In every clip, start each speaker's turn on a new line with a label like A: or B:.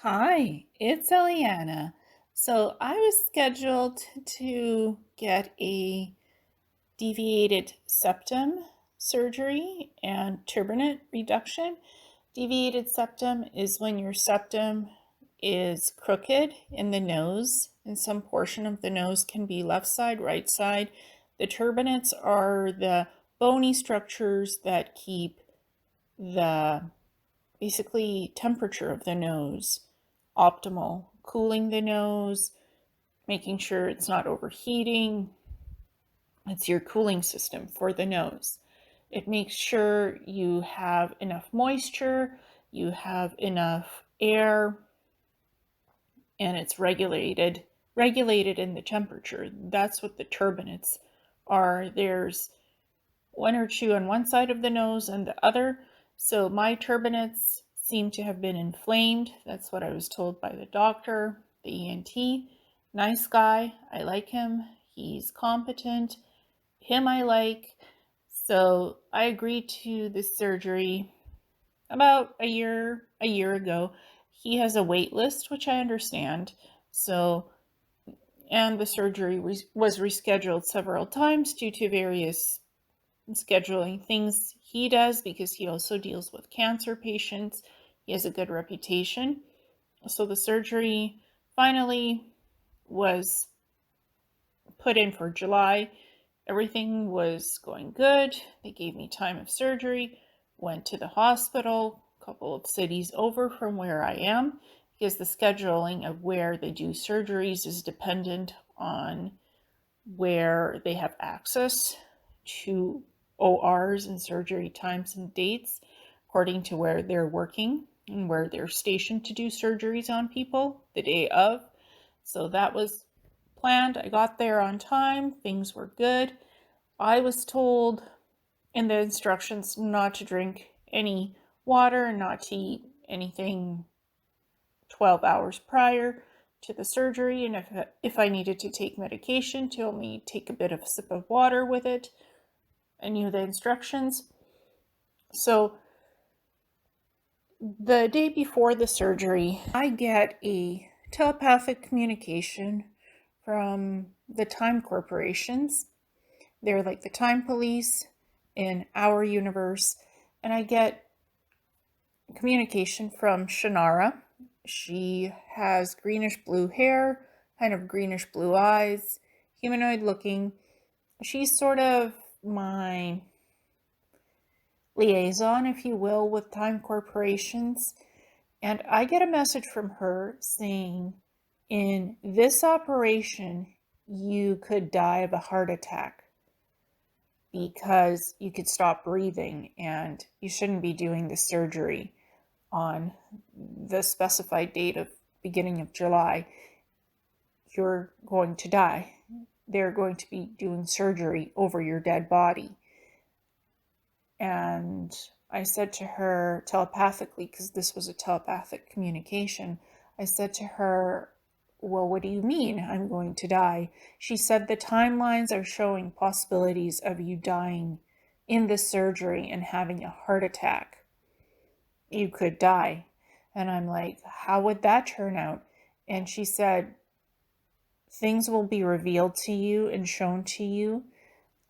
A: Hi, it's Ileana. So I was scheduled to get a deviated septum surgery and turbinate reduction. Deviated septum is when your septum is crooked in the nose, and some portion of the nose can be left side, right side. The turbinates are the bony structures that keep the basically temperature of the nose optimal, cooling the nose, making sure it's not overheating. It's your cooling system for the nose. It makes sure you have enough moisture, you have enough air, and it's regulated in the temperature. That's what the turbinates are. There's one or two on one side of the nose and the other. So my turbinates seem to have been inflamed. That's what I was told by the doctor, the ENT. Nice guy. I like him. He's competent. Him I like. So I agreed to this surgery about a year ago. He has a wait list, which I understand. So, and the surgery was rescheduled several times due to various scheduling things he does, because he also deals with cancer patients. He has a good reputation. So the surgery finally was put in for July. Everything was going good. They gave me time of surgery, went to the hospital, a couple of cities over from where I am, because the scheduling of where they do surgeries is dependent on where they have access to ORs and surgery times and dates according to where they're working and where they're stationed to do surgeries on people the day of. So that was planned. I got there on time. Things were good. I was told in the instructions not to drink any water and not to eat anything 12 hours prior to the surgery, and if I needed to take medication, to only take a bit of a sip of water with it. I knew the instructions. So the day before the surgery, I get a telepathic communication from the time corporations. They're like the time police in our universe. And I get communication from Shannara. She has greenish blue hair, kind of greenish blue eyes, humanoid looking. She's sort of my liaison, if you will, with time corporations. And I get a message from her saying, in this operation, you could die of a heart attack because you could stop breathing and you shouldn't be doing the surgery on the specified date of beginning of July. You're going to die. They're going to be doing surgery over your dead body. And I said to her telepathically, because this was a telepathic communication, I said to her, well, what do you mean I'm going to die? She said the timelines are showing possibilities of you dying in the surgery and having a heart attack. You could die. And I'm like, how would that turn out? And she said, things will be revealed to you and shown to you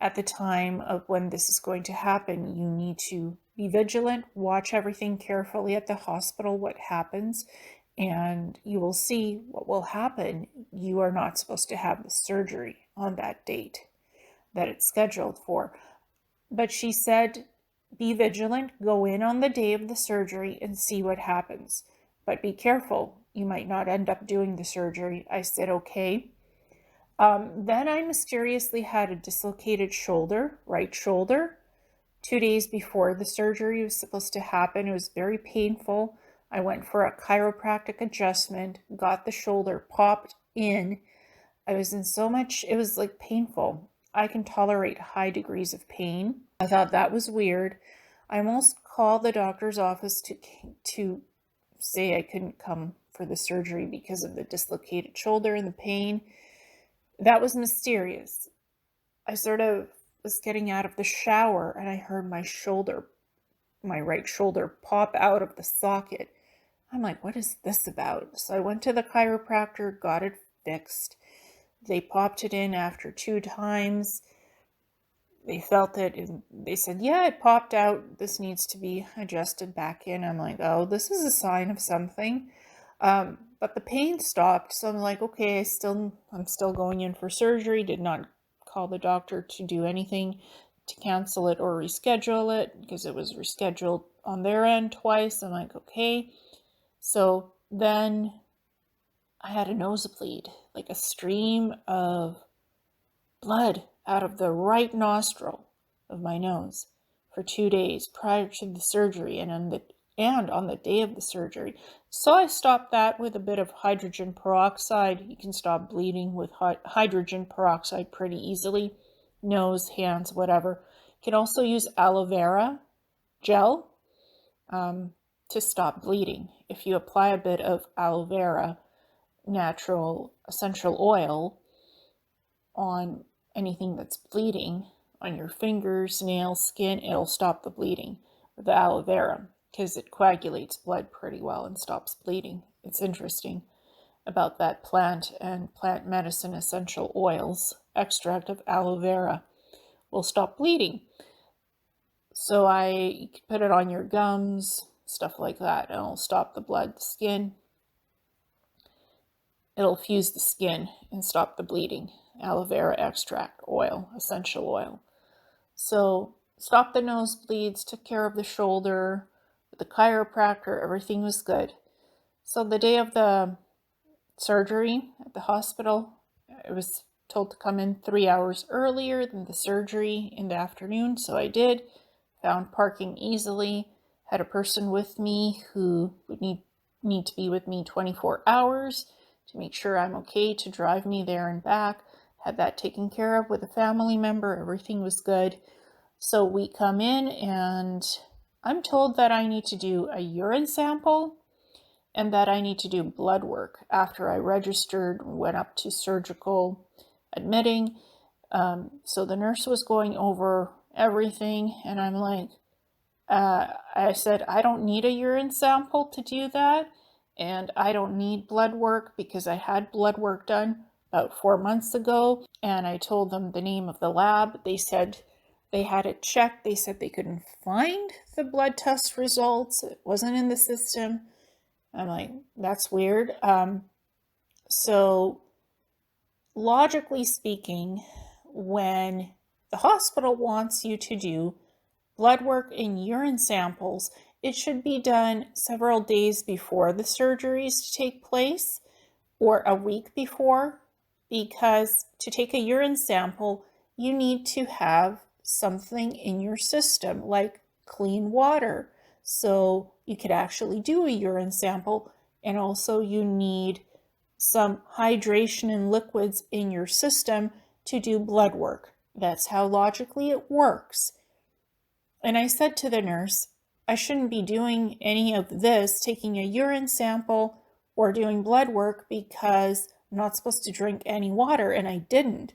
A: at the time of when this is going to happen. You need to be vigilant, watch everything carefully at the hospital, what happens, and you will see what will happen. You are not supposed to have the surgery on that date that it's scheduled for. But she said, be vigilant, go in on the day of the surgery and see what happens. But be careful, you might not end up doing the surgery. I said, okay. Then I mysteriously had a dislocated shoulder, right shoulder, 2 days before the surgery was supposed to happen. It was very painful. I went for a chiropractic adjustment, got the shoulder popped in. I was in so much, it was like painful. I can tolerate high degrees of pain. I thought that was weird. I almost called the doctor's office to say I couldn't come for the surgery because of the dislocated shoulder and the pain. That was mysterious. I sort of was getting out of the shower and I heard my right shoulder pop out of the socket. I'm like, what is this about? So I went to the chiropractor, got it fixed. They popped it in after 2 times. They felt it and they said, yeah, it popped out. This needs to be adjusted back in. I'm like, oh, this is a sign of something. But the pain stopped. So I'm like, okay, I'm still going in for surgery. Did not call the doctor to do anything to cancel it or reschedule it because it was rescheduled on their end twice. I'm like, okay. So then I had a nosebleed, like a stream of blood out of the right nostril of my nose for 2 days prior to the surgery and on the day of the surgery. So I stopped that with a bit of hydrogen peroxide. You can stop bleeding with hydrogen peroxide pretty easily. Nose, hands, whatever. You can also use aloe vera gel to stop bleeding. If you apply a bit of aloe vera natural essential oil on anything that's bleeding, on your fingers, nails, skin, it'll stop the bleeding with the aloe vera because it coagulates blood pretty well and stops bleeding. It's interesting about that plant and plant medicine essential oils. Extract of aloe vera will stop bleeding. So you can put it on your gums, stuff like that, and it'll stop the blood, the skin. It'll fuse the skin and stop the bleeding. Aloe vera extract oil, essential oil. So stopped the nosebleeds, took care of the shoulder, with the chiropractor, everything was good. So the day of the surgery at the hospital, I was told to come in 3 hours earlier than the surgery in the afternoon, so I did. Found parking easily, had a person with me who would need to be with me 24 hours to make sure I'm okay to drive me there and back. Had that taken care of with a family member. Everything was good. So we come in and I'm told that I need to do a urine sample and that I need to do blood work after I registered, went up to surgical admitting. So the nurse was going over everything and I'm like, I said, I don't need a urine sample to do that. And I don't need blood work because I had blood work done about 4 months ago. And I told them the name of the lab. They said they had it checked. They said they couldn't find the blood test results. It wasn't in the system. I'm like, that's weird. So logically speaking, when the hospital wants you to do blood work and urine samples, it should be done several days before the surgeries to take place or a week before, because to take a urine sample, you need to have something in your system like clean water. So you could actually do a urine sample, and also you need some hydration and liquids in your system to do blood work. That's how logically it works. And I said to the nurse, I shouldn't be doing any of this, taking a urine sample or doing blood work, because I'm not supposed to drink any water, and I didn't.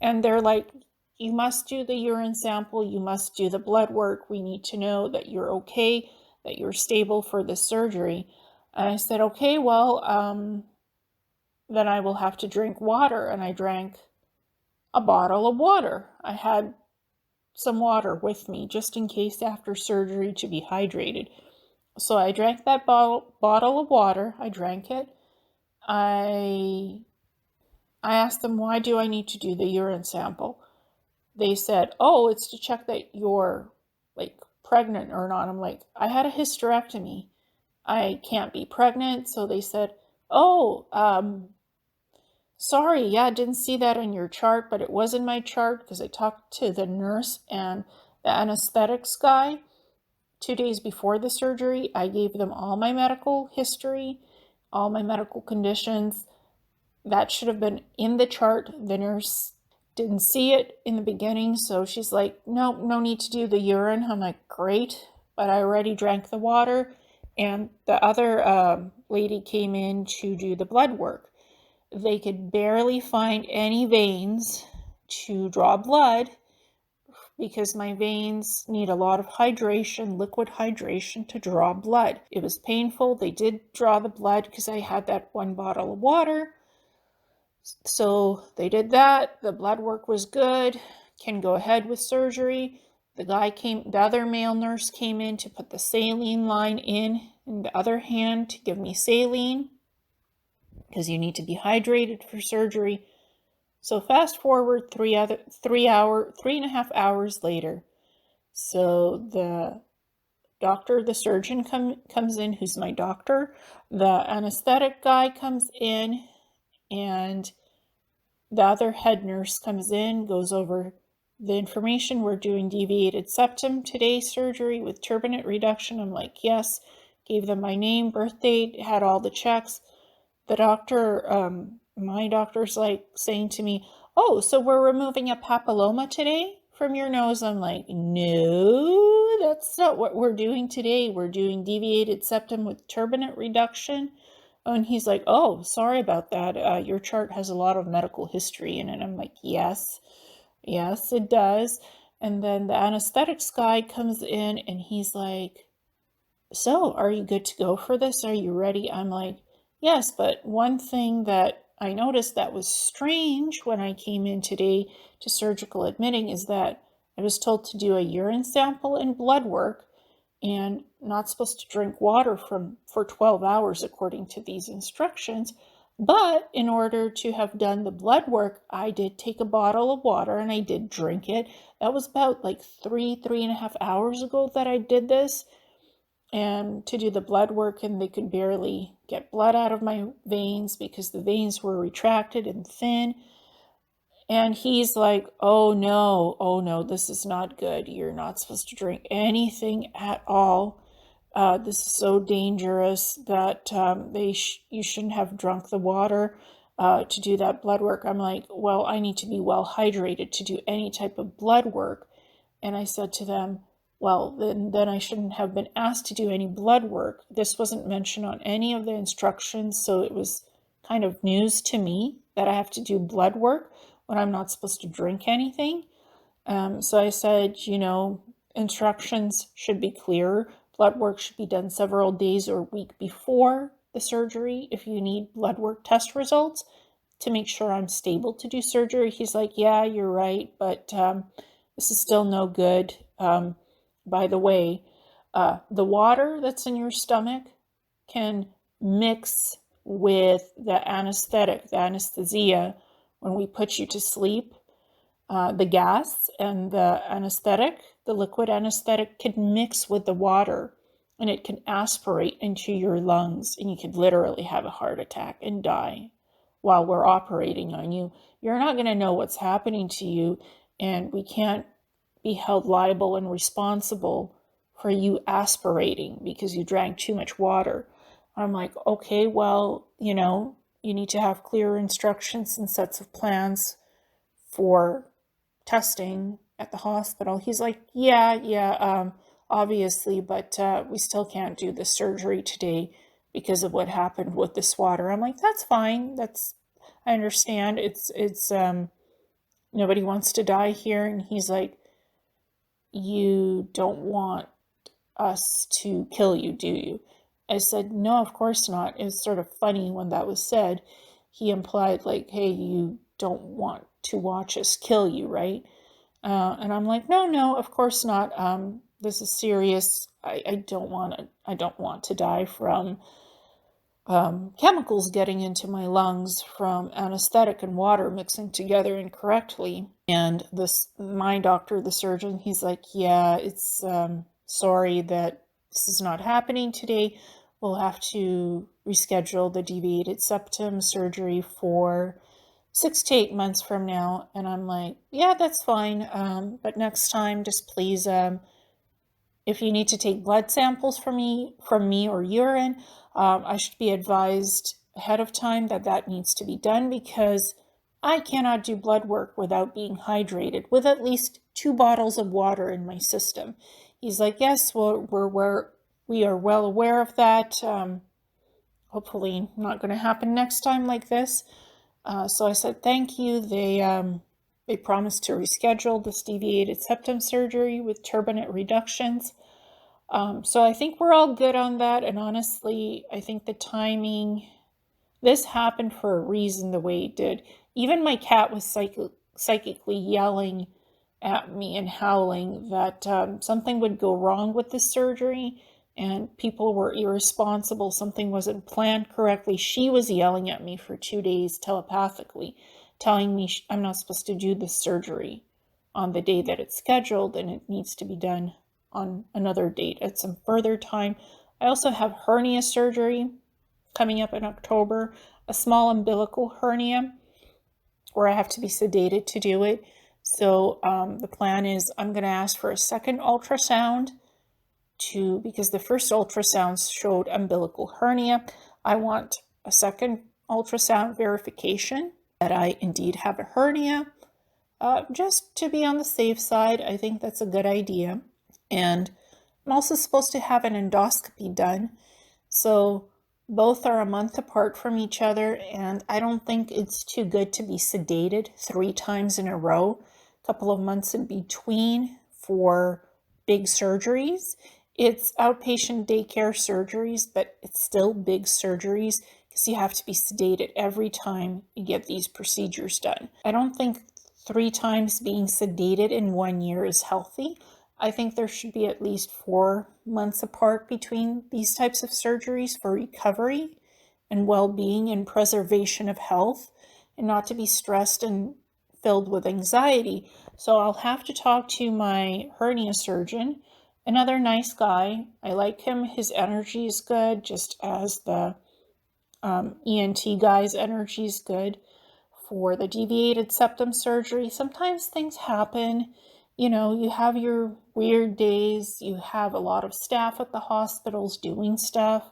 A: And they're like, you must do the urine sample, you must do the blood work, we need to know that you're okay, that you're stable for the surgery. And I said, okay, well, then I will have to drink water. And I drank a bottle of water. I had some water with me just in case after surgery to be hydrated. So I drank that bottle of water. I drank it. I asked them, why do I need to do the urine sample? They said, oh, it's to check that you're like pregnant or not. I'm like, I had a hysterectomy. I can't be pregnant. So they said, oh, sorry, yeah, I didn't see that in your chart, but it was in my chart because I talked to the nurse and the anesthetics guy 2 days before the surgery. I gave them all my medical history, all my medical conditions. That should have been in the chart. The nurse didn't see it in the beginning, so she's like, nope, no need to do the urine. I'm like, great, but I already drank the water. And the other lady came in to do the blood work. They could barely find any veins to draw blood because my veins need a lot of hydration, liquid hydration, to draw blood. It was painful. They did draw the blood because I had that 1 bottle of water. So they did that. The blood work was good. Can go ahead with surgery. The other male nurse came in to put the saline line in the other hand to give me saline because you need to be hydrated for surgery. So fast forward 3.5 hours later. So the doctor, the surgeon comes in, who's my doctor. The anesthetic guy comes in, and the other head nurse comes in, goes over the information. We're doing deviated septum today, surgery with turbinate reduction. I'm like, yes. Gave them my name, birth date, had all the checks. The doctor, my doctor's like saying to me, oh, so we're removing a papilloma today from your nose. I'm like, no, that's not what we're doing today. We're doing deviated septum with turbinate reduction. And he's like, oh, sorry about that. Your chart has a lot of medical history in it. I'm like, yes, it does. And then the anesthetics guy comes in and he's like, so are you good to go for this? Are you ready? I'm like, yes, but one thing that I noticed that was strange when I came in today to surgical admitting is that I was told to do a urine sample and blood work and not supposed to drink water for 12 hours according to these instructions. But in order to have done the blood work, I did take a bottle of water and I did drink it. That was about like 3.5 hours ago that I did this, and to do the blood work, and they could barely get blood out of my veins because the veins were retracted and thin. And he's like, oh no, this is not good. You're not supposed to drink anything at all. This is so dangerous that you shouldn't have drunk the water to do that blood work. I'm like, well, I need to be well hydrated to do any type of blood work. And I said to them, well, then I shouldn't have been asked to do any blood work. This wasn't mentioned on any of the instructions, so it was kind of news to me that I have to do blood work when I'm not supposed to drink anything. So I said, instructions should be clear. Blood work should be done several days or a week before the surgery if you need blood work test results to make sure I'm stable to do surgery. He's like, yeah, you're right, but this is still no good. By the way, the water that's in your stomach can mix with the anesthetic, the anesthesia, when we put you to sleep. The gas and the anesthetic, the liquid anesthetic, can mix with the water and it can aspirate into your lungs, and you could literally have a heart attack and die while we're operating on you. You're not going to know what's happening to you, and we can't be held liable and responsible for you aspirating because you drank too much water. I'm like, okay, well, you need to have clear instructions and sets of plans for testing at the hospital. He's like, yeah, obviously, but we still can't do the surgery today because of what happened with this water. I'm like, that's fine. I understand. It's nobody wants to die here. And he's like, you don't want us to kill you, do you? I said, no, of course not. It was sort of funny when that was said. He implied like, hey, you don't want to watch us kill you, right? And I'm like, no, of course not. This is serious. I don't want to die from chemicals getting into my lungs from anesthetic and water mixing together incorrectly. And my doctor, the surgeon, he's like, yeah, it's sorry that this is not happening today. We'll have to reschedule the deviated septum surgery for 6 to 8 months from now. And I'm like, yeah, that's fine. But next time, just please, if you need to take blood samples from me or urine, I should be advised ahead of time that needs to be done, because I cannot do blood work without being hydrated with at least 2 bottles of water in my system. He's like, yes, well, we are well aware of that. Hopefully not going to happen next time like this. So I said, thank you. They promised to reschedule this deviated septum surgery with turbinate reductions. So I think we're all good on that. And honestly, I think the timing, this happened for a reason the way it did. Even my cat was psychically yelling at me and howling that something would go wrong with this surgery and people were irresponsible. Something wasn't planned correctly. She was yelling at me for 2 days telepathically, telling me I'm not supposed to do this surgery on the day that it's scheduled and it needs to be done on another date at some further time. I also have hernia surgery coming up in October, a small umbilical hernia where I have to be sedated to do it. So the plan is I'm going to ask for a second ultrasound because the first ultrasound showed umbilical hernia. I want a second ultrasound verification that I indeed have a hernia, just to be on the safe side. I think that's a good idea. And I'm also supposed to have an endoscopy done. So both are a month apart from each other, and I don't think it's too good to be sedated 3 times in a row, a couple of months in between for big surgeries. It's outpatient daycare surgeries, but it's still big surgeries because you have to be sedated every time you get these procedures done. I don't think 3 times being sedated in 1 year is healthy. I think there should be at least 4 months apart between these types of surgeries for recovery and well-being and preservation of health, and not to be stressed and filled with anxiety. So I'll have to talk to my hernia surgeon, another nice guy. I like him. His energy is good, just as the ENT guy's energy is good. For the deviated septum surgery, sometimes things happen. You have your weird days. You have a lot of staff at the hospitals doing stuff,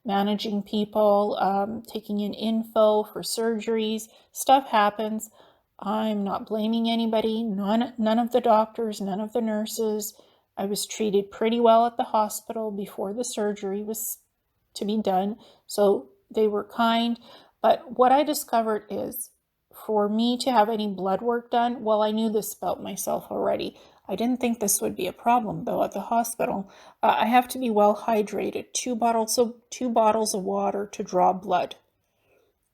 A: managing people, taking in info for surgeries. Stuff happens. I'm not blaming anybody, none of the doctors, none of the nurses. I was treated pretty well at the hospital before the surgery was to be done, so they were kind. But what I discovered is, for me to have any blood work done, well, I knew this about myself already. I didn't think this would be a problem, though, at the hospital. I have to be well hydrated. 2 bottles of water to draw blood.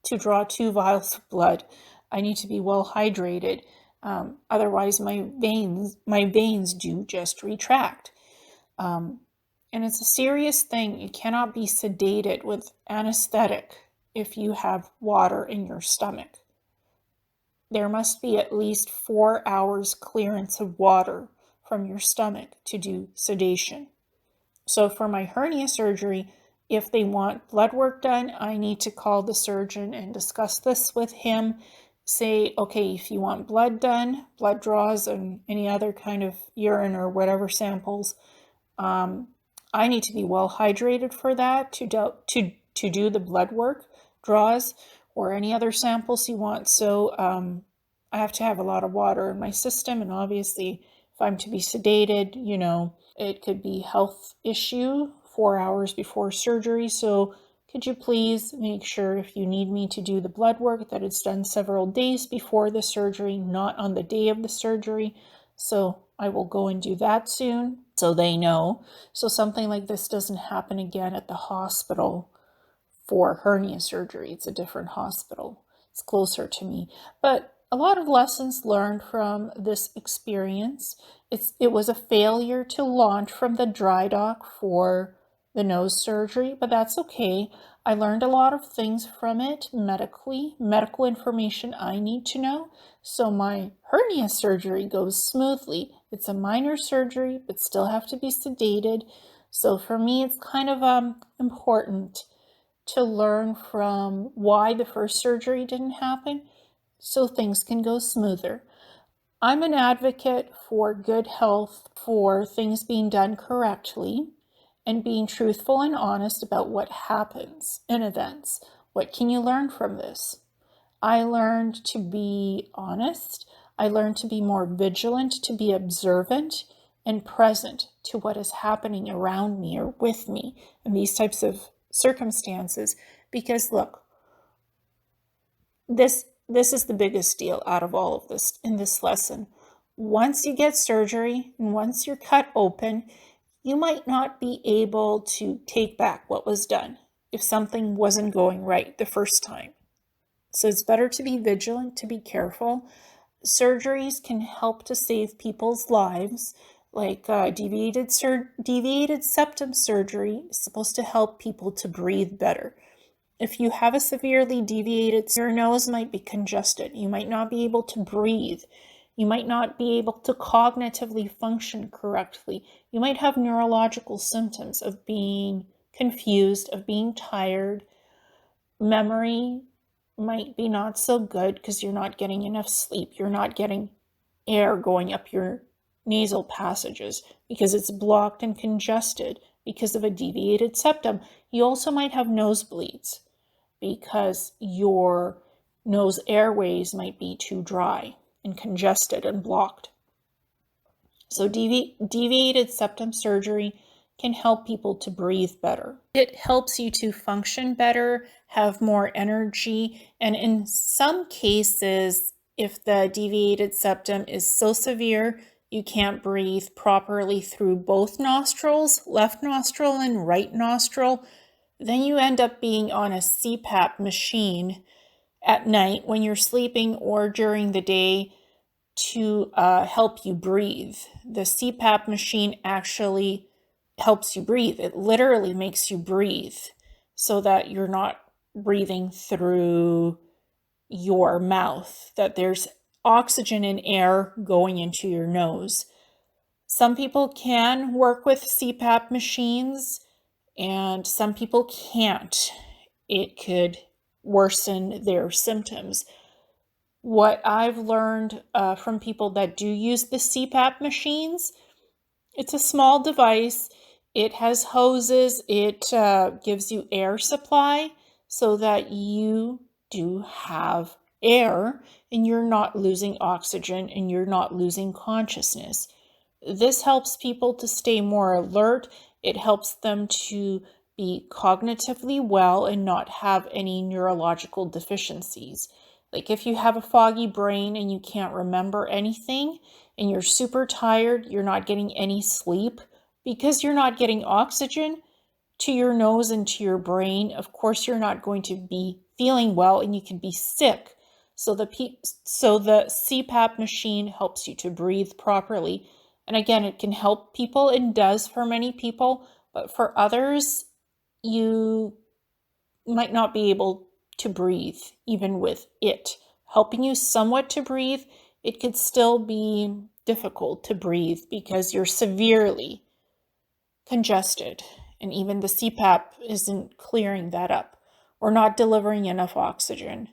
A: To draw 2 vials of blood, I need to be well hydrated. Otherwise, my veins do just retract. And it's a serious thing. You cannot be sedated with anesthetic if you have water in your stomach. There must be at least 4 hours clearance of water from your stomach to do sedation. So for my hernia surgery, if they want blood work done, I need to call the surgeon and discuss this with him. Say, okay, if you want blood done, blood draws and any other kind of urine or whatever samples, I need to be well hydrated for that to do the blood work draws or any other samples you want. So I have to have a lot of water in my system, and obviously if I'm to be sedated, it could be health issue 4 hours before surgery. So could you please make sure, if you need me to do the blood work, that it's done several days before the surgery, not on the day of the surgery. So I will go and do that soon, so they know. So something like this doesn't happen again at the hospital for hernia surgery. It's a different hospital. It's closer to me. But a lot of lessons learned from this experience. It was a failure to launch from the dry dock for the nose surgery, but that's okay. I learned a lot of things from it medical information I need to know. So my hernia surgery goes smoothly. It's a minor surgery, but still have to be sedated. So for me, it's kind of important to learn from why the first surgery didn't happen so things can go smoother. I'm an advocate for good health, for things being done correctly, and being truthful and honest about what happens in events. What can you learn from this? I learned to be honest. I learned to be more vigilant, to be observant and present to what is happening around me or with me in these types of circumstances. Because look, this this is the biggest deal out of all of this in this lesson. Once you get surgery and once you're cut open, you might not be able to take back what was done if something wasn't going right the first time. So it's better to be vigilant, to be careful. Surgeries can help to save people's lives, like deviated septum surgery is supposed to help people to breathe better. If you have a severely deviated, your nose might be congested. You might not be able to breathe. You might not be able to cognitively function correctly. You might have neurological symptoms of being confused, of being tired. Memory might be not so good because you're not getting enough sleep. You're not getting air going up your nasal passages because it's blocked and congested because of a deviated septum. You also might have nosebleeds because your nose airways might be too dry and congested and blocked. So deviated septum surgery can help people to breathe better. It helps you to function better, have more energy, and in some cases, if the deviated septum is so severe you can't breathe properly through both nostrils, left nostril and right nostril, then you end up being on a CPAP machine at night when you're sleeping or during the day to help you breathe. The CPAP machine actually helps you breathe. It literally makes you breathe so that you're not breathing through your mouth, that there's oxygen and air going into your nose. Some people can work with CPAP machines and some people can't. It could worsen their symptoms. What I've learned from people that do use the CPAP machines, it's a small device. It has hoses. It gives you air supply so that you do have air and you're not losing oxygen and you're not losing consciousness. This helps people to stay more alert. It helps them to be cognitively well and not have any neurological deficiencies. Like if you have a foggy brain and you can't remember anything and you're super tired, you're not getting any sleep because you're not getting oxygen to your nose and to your brain, of course you're not going to be feeling well and you can be sick. So the CPAP machine helps you to breathe properly. And again, it can help people and does for many people, but for others, you might not be able to breathe even with it helping you somewhat to breathe. It could still be difficult to breathe because you're severely congested and even the CPAP isn't clearing that up or not delivering enough oxygen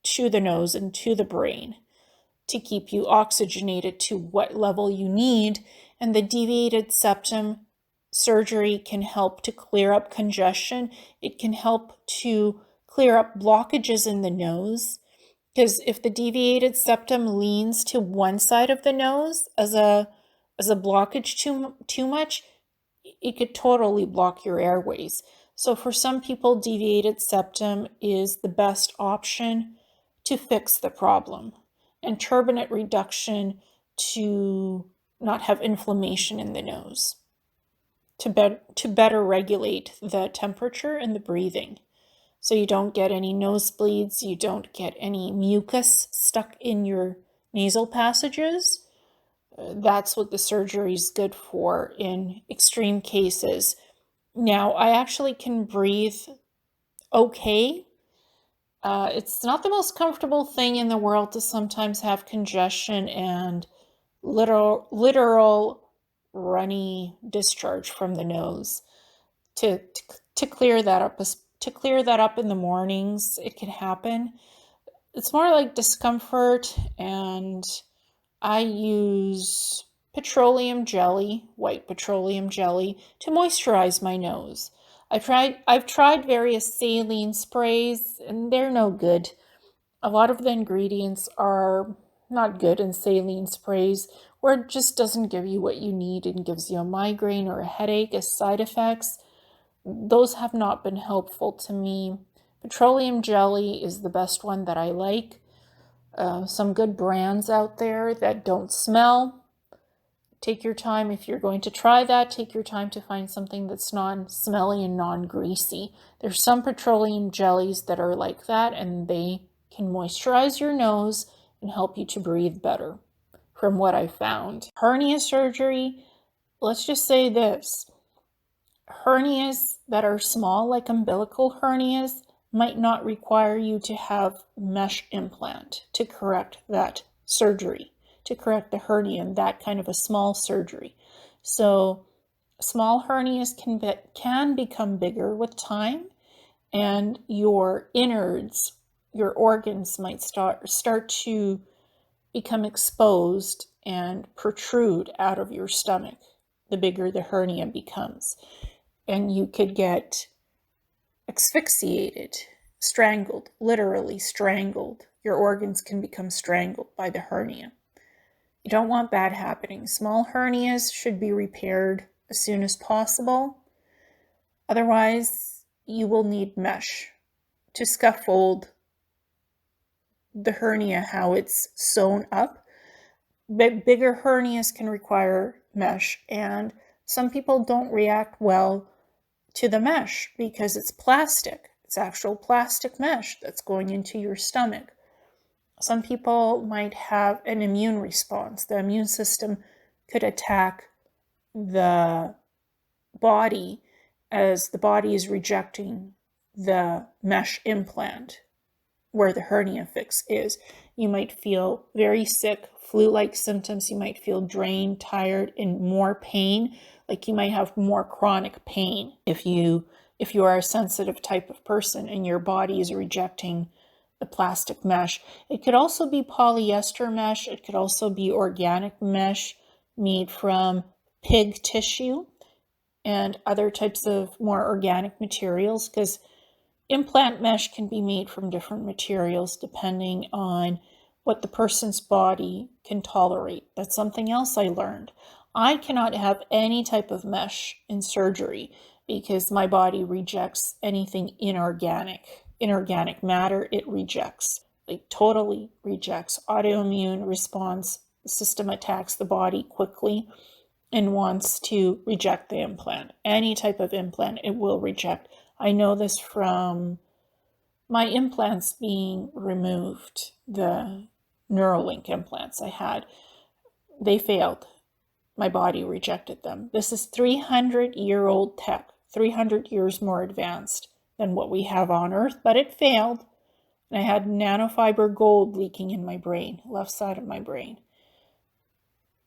A: to the nose and to the brain to keep you oxygenated to what level you need. And the deviated septum surgery can help to clear up congestion. It can help to clear up blockages in the nose, because if the deviated septum leans to one side of the nose as a blockage too much, it could totally block your airways. So for some people, deviated septum is the best option to fix the problem, and turbinate reduction to not have inflammation in the nose, to better regulate the temperature and the breathing. So you don't get any nosebleeds, you don't get any mucus stuck in your nasal passages. That's what the surgery is good for in extreme cases. Now, I actually can breathe okay. It's not the most comfortable thing in the world to sometimes have congestion and literal runny discharge from the nose. To clear that up in the mornings, it can happen. It's more like discomfort, and I use white petroleum jelly, to moisturize my nose. I've tried various saline sprays, and they're no good. A lot of the ingredients are not good in saline sprays, or it just doesn't give you what you need and gives you a migraine or a headache as side effects. Those have not been helpful to me. Petroleum jelly is the best one that I like. some good brands out there that don't smell. Take your time. If you're going to try that, take your time to find something that's non-smelly and non-greasy. There's some petroleum jellies that are like that, and they can moisturize your nose and help you to breathe better, from what I found. Hernia surgery, let's just say this. Hernias that are small, like umbilical hernias, might not require you to have mesh implant to correct that surgery, to correct the hernia in that kind of a small surgery. So small hernias can become bigger with time, and your innards, your organs might start to become exposed and protrude out of your stomach the bigger the hernia becomes. And you could get asphyxiated, strangled, literally strangled. Your organs can become strangled by the hernia. You don't want that happening. Small hernias should be repaired as soon as possible. Otherwise, you will need mesh to scaffold the hernia, how it's sewn up. Bigger hernias can require mesh, and some people don't react well to the mesh because it's plastic. It's actual plastic mesh that's going into your stomach. Some people might have an immune response. The immune system could attack the body as the body is rejecting the mesh implant where the hernia fix is. You might feel very sick, flu-like symptoms. You might feel drained, tired, and more pain. Like you might have more chronic pain if you are a sensitive type of person and your body is rejecting the plastic mesh. It could also be polyester mesh. It could also be organic mesh made from pig tissue and other types of more organic materials, because implant mesh can be made from different materials depending on what the person's body can tolerate. That's something else I learned. I cannot have any type of mesh in surgery because my body rejects anything inorganic. Inorganic matter, it rejects. Like totally rejects. Autoimmune response system attacks the body quickly and wants to reject the implant. Any type of implant, it will reject. I know this from my implants being removed, the Neuralink implants I had. They failed. My body rejected them. This is 300-year-old tech, 300 years more advanced than what we have on Earth, but it failed. And I had nanofiber gold leaking in my brain, left side of my brain.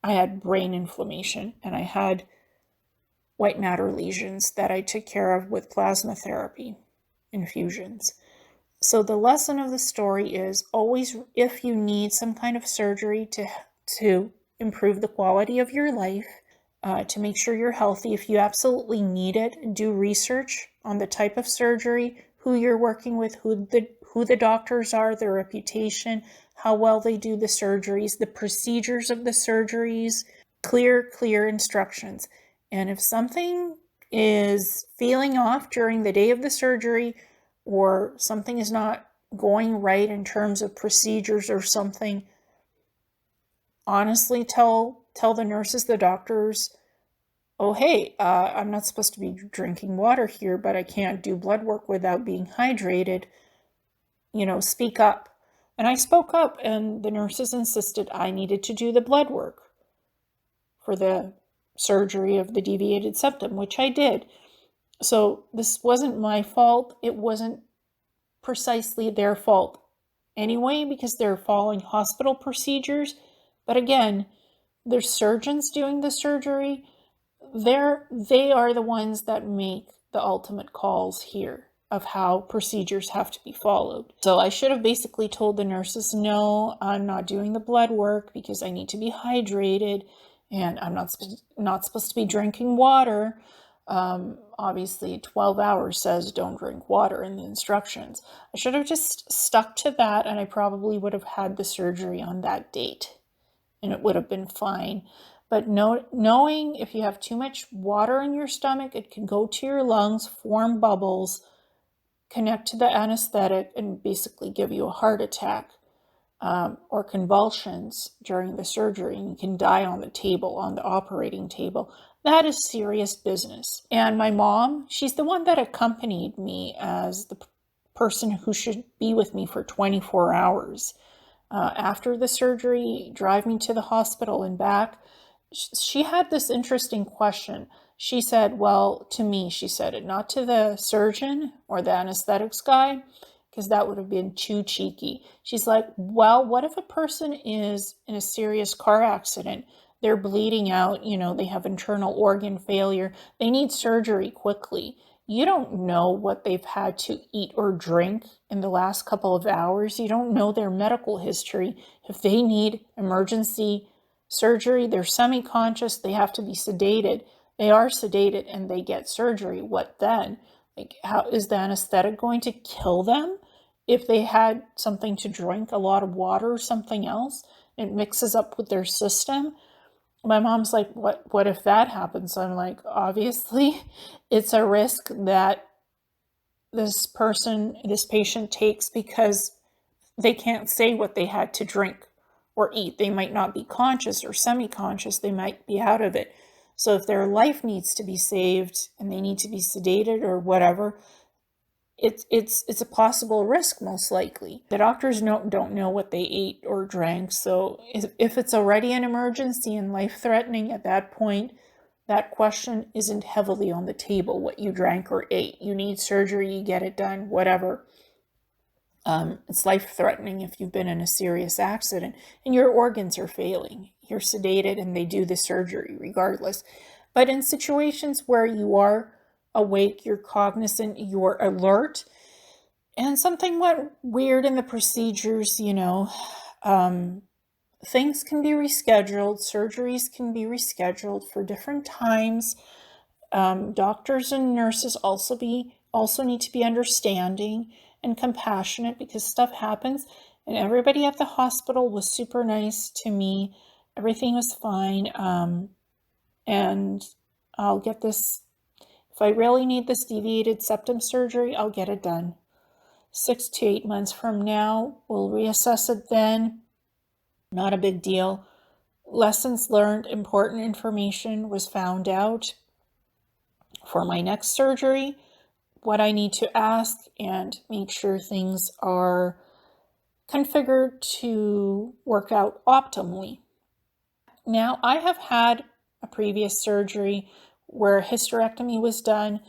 A: I had brain inflammation, and I had white matter lesions that I took care of with plasma therapy infusions. So the lesson of the story is always, if you need some kind of surgery to improve the quality of your life, to make sure you're healthy, if you absolutely need it, do research on the type of surgery, who you're working with, who the doctors are, their reputation, how well they do the surgeries, the procedures of the surgeries, clear instructions. And if something is feeling off during the day of the surgery, or something is not going right in terms of procedures or something, honestly tell the nurses, the doctors, oh, hey, I'm not supposed to be drinking water here, but I can't do blood work without being hydrated. Speak up. And I spoke up, and the nurses insisted I needed to do the blood work for the surgery of the deviated septum, which I did. So this wasn't my fault. It wasn't precisely their fault anyway, because they're following hospital procedures. But again, there's surgeons doing the surgery. They are the ones that make the ultimate calls here of how procedures have to be followed. So I should have basically told the nurses, no, I'm not doing the blood work because I need to be hydrated, and I'm not supposed to be drinking water. Obviously 12 hours says don't drink water in the instructions. I should have just stuck to that, and I probably would have had the surgery on that date and it would have been fine. But knowing if you have too much water in your stomach, it can go to your lungs, form bubbles, connect to the anesthetic, and basically give you a heart attack. or convulsions during the surgery, and you can die on the table, on the operating table. That is serious business. And my mom, she's the one that accompanied me as the person who should be with me for 24 hours. After the surgery, drive me to the hospital and back. She had this interesting question. She said, well, to me, she said it, not to the surgeon or the anesthetics guy, because that would have been too cheeky. She's like, well, what if a person is in a serious car accident? They're bleeding out, they have internal organ failure. They need surgery quickly. You don't know what they've had to eat or drink in the last couple of hours. You don't know their medical history. If they need emergency surgery, they're semi-conscious, they have to be sedated. They are sedated and they get surgery. What then? Like, how is the anesthetic going to kill them if they had something to drink, a lot of water or something else? It mixes up with their system. My mom's like, what if that happens? I'm like, obviously, it's a risk that this patient takes because they can't say what they had to drink or eat. They might not be conscious or semi-conscious. They might be out of it. So if their life needs to be saved and they need to be sedated or whatever, it's a possible risk, most likely. The doctors don't know what they ate or drank. So if it's already an emergency and life-threatening at that point, that question isn't heavily on the table, what you drank or ate. You need surgery, you get it done, whatever. It's life-threatening if you've been in a serious accident and your organs are failing. You're sedated and they do the surgery regardless. But in situations where you are awake, you're cognizant, you're alert, and something went weird in the procedures, things can be rescheduled, surgeries can be rescheduled for different times. Doctors and nurses also need to be understanding and compassionate because stuff happens, and everybody at the hospital was super nice to me. Everything was fine. And I'll get this, if I really need this deviated septum surgery, I'll get it done. 6 to 8 months from now, we'll reassess it then. Not a big deal. Lessons learned, important information was found out for my next surgery, what I need to ask and make sure things are configured to work out optimally. Now, I have had a previous surgery where a hysterectomy was done.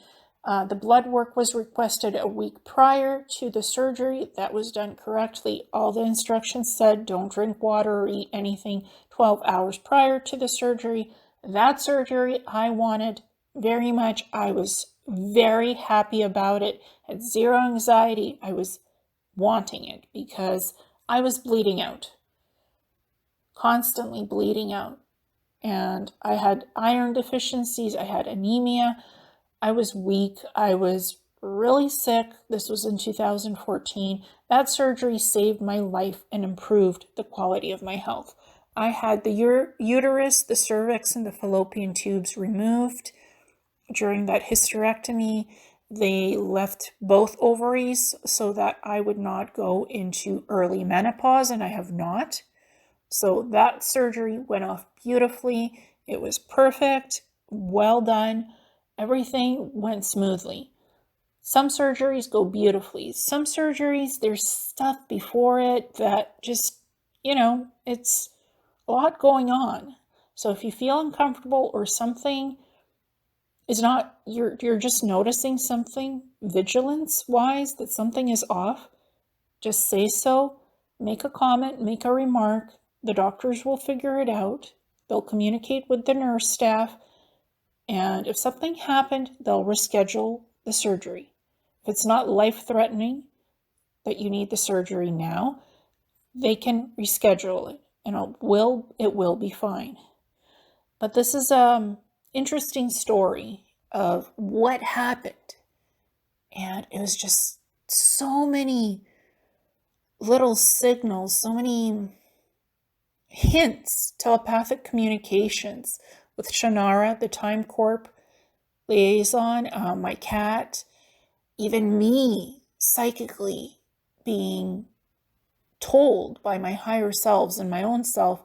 A: The blood work was requested a week prior to the surgery. That was done correctly. All the instructions said don't drink water or eat anything 12 hours prior to the surgery. That surgery I wanted very much. I was very happy about it. Had zero anxiety. I was wanting it because I was bleeding out, constantly bleeding out. And I had iron deficiencies. I had anemia. I was weak. I was really sick. This was in 2014. That surgery saved my life and improved the quality of my health. I had the uterus, the cervix, and the fallopian tubes removed. During that hysterectomy, they left both ovaries so that I would not go into early menopause, and I have not. So that surgery went off beautifully. It was perfect, well done. Everything went smoothly. Some surgeries go beautifully. Some surgeries, there's stuff before it that just, it's a lot going on. So if you feel uncomfortable or something is not, you're just noticing something vigilance-wise that something is off, just say so, make a comment, make a remark. The doctors will figure it out. They'll communicate with the nurse staff. And if something happened, they'll reschedule the surgery. If it's not life-threatening that you need the surgery now, they can reschedule it and it will be fine. But this is an interesting story of what happened. And it was just so many little signals, so many hints, telepathic communications with Shannara, the Time Corp liaison, my cat, even me psychically being told by my higher selves and my own self,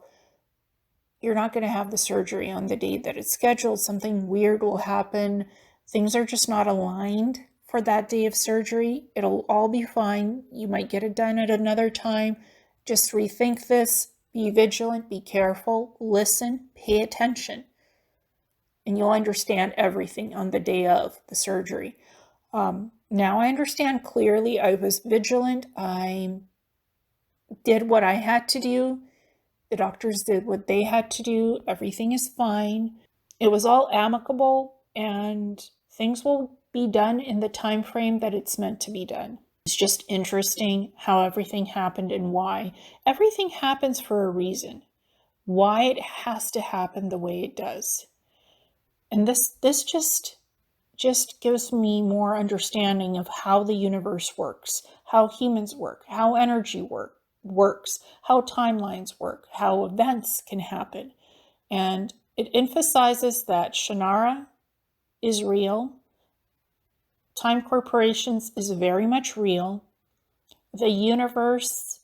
A: you're not going to have the surgery on the day that it's scheduled. Something weird will happen. Things are just not aligned for that day of surgery. It'll all be fine. You might get it done at another time. Just rethink this. Be vigilant. Be careful. Listen. Pay attention. And you'll understand everything on the day of the surgery. Now I understand clearly. I was vigilant. I did what I had to do. The doctors did what they had to do. Everything is fine. It was all amicable, and things will be done in the time frame that it's meant to be done. It's just interesting how everything happened and why. Everything happens for a reason. Why it has to happen the way it does. And this just gives me more understanding of how the universe works, how humans work, how energy works, how timelines work, how events can happen. And it emphasizes that Shannara is real. Time corporations is very much real. The universe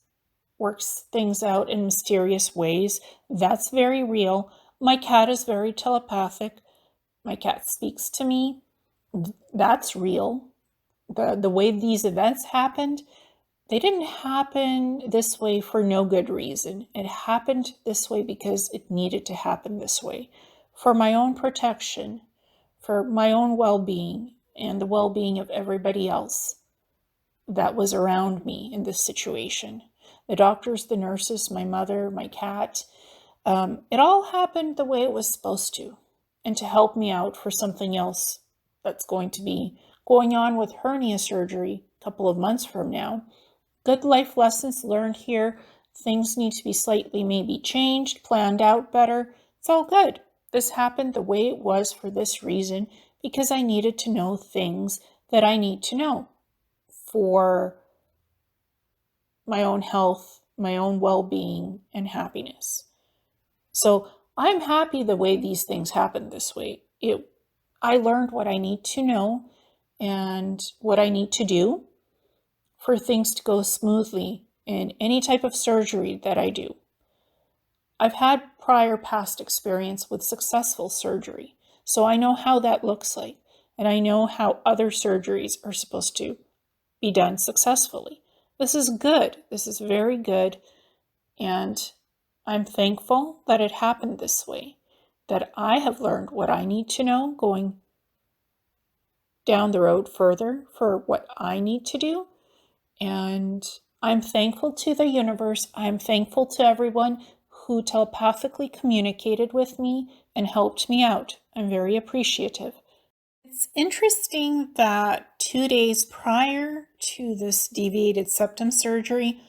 A: works things out in mysterious ways. That's very real. My cat is very telepathic. My cat speaks to me. That's real. The way these events happened, they didn't happen this way for no good reason. It happened this way because it needed to happen this way. For my own protection, for my own well-being, and the well-being of everybody else that was around me in this situation. The doctors, the nurses, my mother, my cat. It all happened the way it was supposed to, and to help me out for something else that's going to be going on with hernia surgery a couple of months from now. Good life lessons learned here. Things need to be slightly maybe changed, planned out better. It's all good. This happened the way it was for this reason, because I needed to know things that I need to know for my own health, my own well-being, and happiness. So I'm happy the way these things happen this way. I learned what I need to know and what I need to do for things to go smoothly in any type of surgery that I do. I've had prior past experience with successful surgery, so I know how that looks like, and I know how other surgeries are supposed to be done successfully. This is good. This is very good, and I'm thankful that it happened this way, that I have learned what I need to know going down the road further for what I need to do. And I'm thankful to the universe. I'm thankful to everyone who telepathically communicated with me and helped me out. I'm very appreciative. It's interesting that 2 days prior to this deviated septum surgery,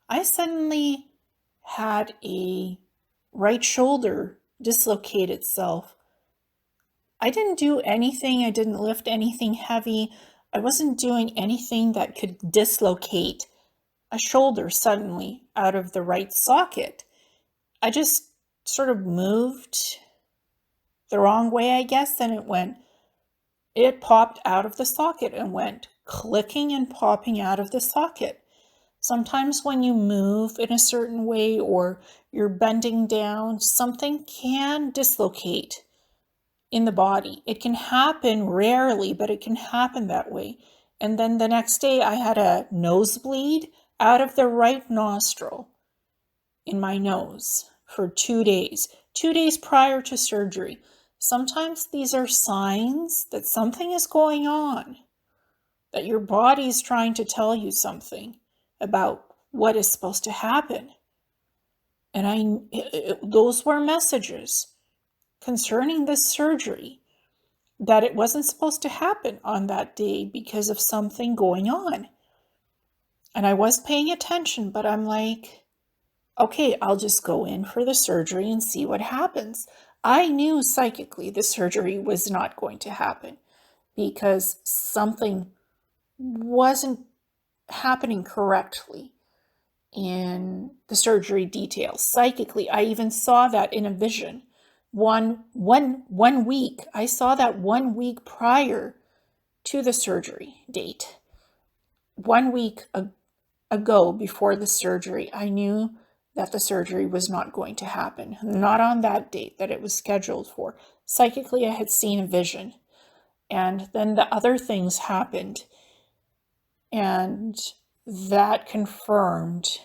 A: I suddenly had a right shoulder dislocate itself. I didn't do anything. I didn't lift anything heavy. I wasn't doing anything that could dislocate a shoulder suddenly out of the right socket. I just sort of moved the wrong way, I guess, and it popped out of the socket and went clicking and popping out of the socket. Sometimes when you move in a certain way or you're bending down, something can dislocate in the body. It can happen rarely, but it can happen that way. And then the next day I had a nosebleed out of the right nostril in my nose for 2 days, 2 days prior to surgery. Sometimes these are signs that something is going on, that your body's trying to tell you something about what is supposed to happen. And those were messages concerning this surgery, that it wasn't supposed to happen on that day because of something going on. And I was paying attention, but I'm like, okay, I'll just go in for the surgery and see what happens. I knew psychically the surgery was not going to happen because something wasn't happening correctly in the surgery details. Psychically, I even saw that in a vision. One week, I saw that 1 week prior to the surgery date. 1 week ago, before the surgery, I knew that the surgery was not going to happen. Not on that date that it was scheduled for. Psychically, I had seen a vision. And then the other things happened. And that confirmed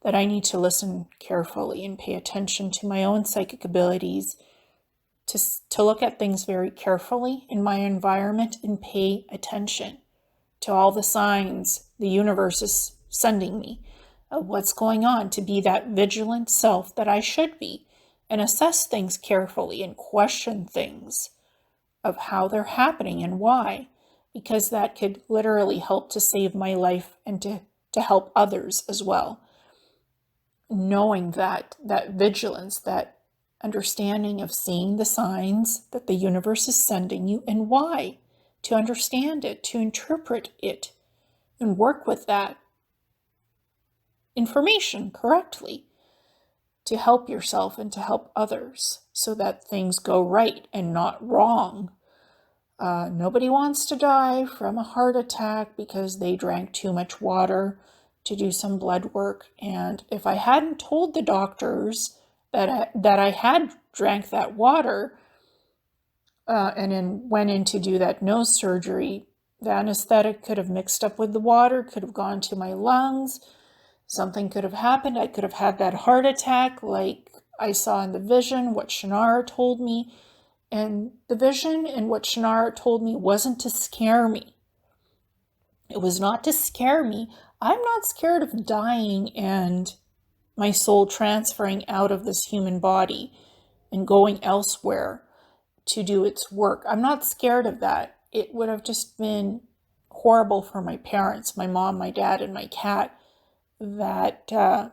A: that I need to listen carefully and pay attention to my own psychic abilities, to look at things very carefully in my environment and pay attention to all the signs the universe is sending me of what's going on, to be that vigilant self that I should be, and assess things carefully and question things of how they're happening and why, because that could literally help to save my life and to help others as well. Knowing that vigilance, that understanding of seeing the signs that the universe is sending you and why, to understand it, to interpret it, and work with that information correctly to help yourself and to help others so that things go right and not wrong. Nobody wants to die from a heart attack because they drank too much water to do some blood work. And if I hadn't told the doctors that I had drank that water and then went in to do that nose surgery, the anesthetic could have mixed up with the water, could have gone to my lungs. Something could have happened. I could have had that heart attack like I saw in the vision, what Shannara told me. And the vision and what Shannara told me wasn't to scare me. It was not to scare me. I'm not scared of dying and my soul transferring out of this human body and going elsewhere to do its work. I'm not scared of that. It would have just been horrible for my parents, my mom, my dad, and my cat, that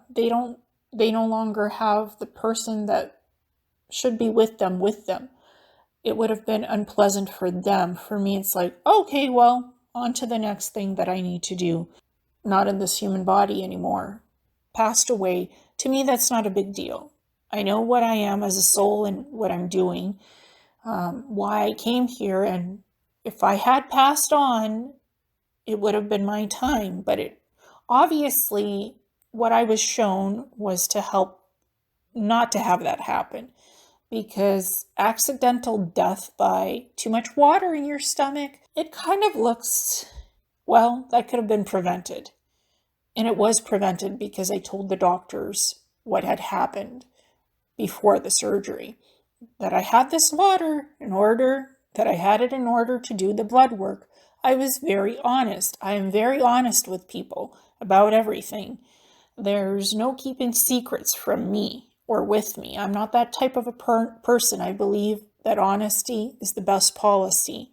A: they no longer have the person that should be with them. It would have been unpleasant for them. For me, it's like, okay, well, on to the next thing that I need to do. Not in this human body anymore. Passed away. To me, that's not a big deal. I know what I am as a soul and what I'm doing, why I came here. And if I had passed on, it would have been my time. But it obviously, what I was shown was to help not to have that happen. Because accidental death by too much water in your stomach, it kind of looks, well, that could have been prevented. And it was prevented because I told the doctors what had happened before the surgery. That I had this water in order to do the blood work. I was very honest. I am very honest with people about everything. There's no keeping secrets from me or with me. I'm not that type of a person. I believe that honesty is the best policy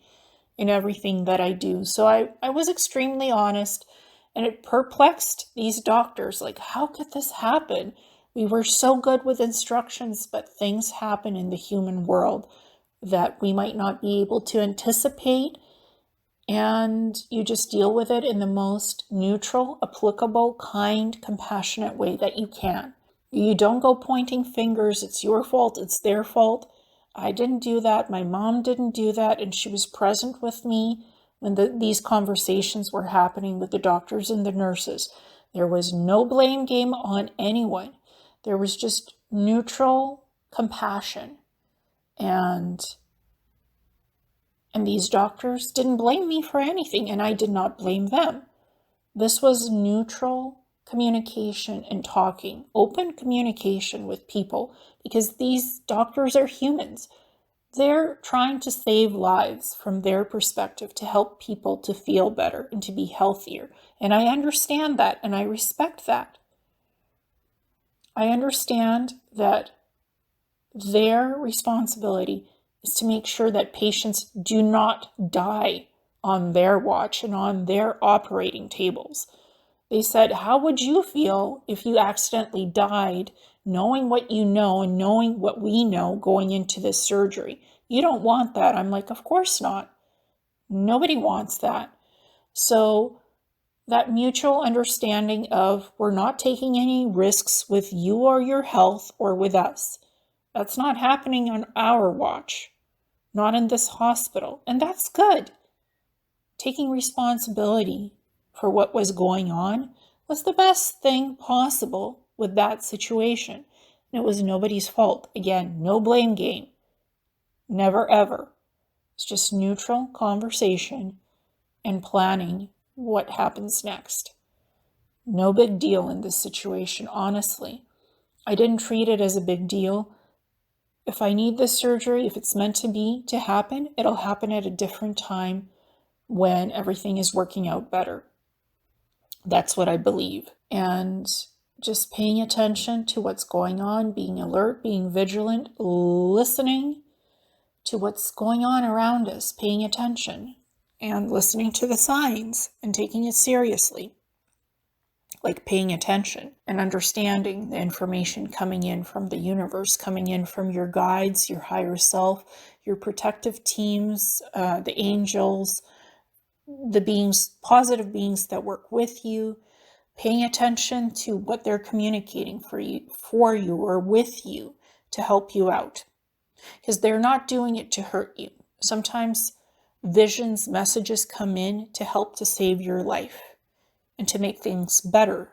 A: in everything that I do. So I was extremely honest, and it perplexed these doctors. Like, how could this happen? We were so good with instructions, but things happen in the human world that we might not be able to anticipate. And you just deal with it in the most neutral, applicable, kind, compassionate way that you can. You don't go pointing fingers. It's your fault. It's their fault. I didn't do that. My mom didn't do that. And she was present with me when these conversations were happening with the doctors and the nurses. There was no blame game on anyone. There was just neutral compassion. And these doctors didn't blame me for anything, and I did not blame them. This was neutral communication and talking, open communication with people, because these doctors are humans. They're trying to save lives from their perspective, to help people to feel better and to be healthier. And I understand that, and I respect that. I understand that their responsibility is to make sure that patients do not die on their watch and on their operating tables. They said, how would you feel if you accidentally died knowing what you know and knowing what we know going into this surgery? You don't want that. I'm like, of course not. Nobody wants that. So that mutual understanding of, we're not taking any risks with you or your health or with us. That's not happening on our watch, not in this hospital. And that's good. Taking responsibility for what was going on was the best thing possible with that situation. And it was nobody's fault. Again, no blame game. Never ever. It's just neutral conversation and planning what happens next. No big deal in this situation, honestly. I didn't treat it as a big deal. If I need this surgery, if it's meant to be to happen, it'll happen at a different time when everything is working out better. That's what I believe. And just paying attention to what's going on, being alert, being vigilant, listening to what's going on around us, paying attention and listening to the signs and taking it seriously. Like paying attention and understanding the information coming in from the universe, coming in from your guides, your higher self, your protective teams, the angels, the beings, positive beings that work with you, paying attention to what they're communicating for you or with you to help you out. Because they're not doing it to hurt you. Sometimes visions, messages come in to help to save your life and to make things better.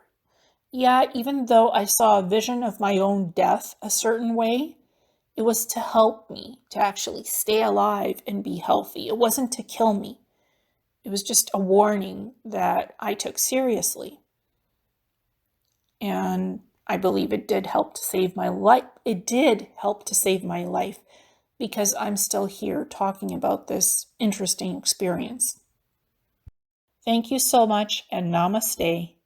A: Yeah, even though I saw a vision of my own death a certain way, it was to help me to actually stay alive and be healthy. It wasn't to kill me. It was just a warning that I took seriously. And I believe it did help to save my life. It did help to save my life because I'm still here talking about this interesting experience. Thank you so much, and namaste.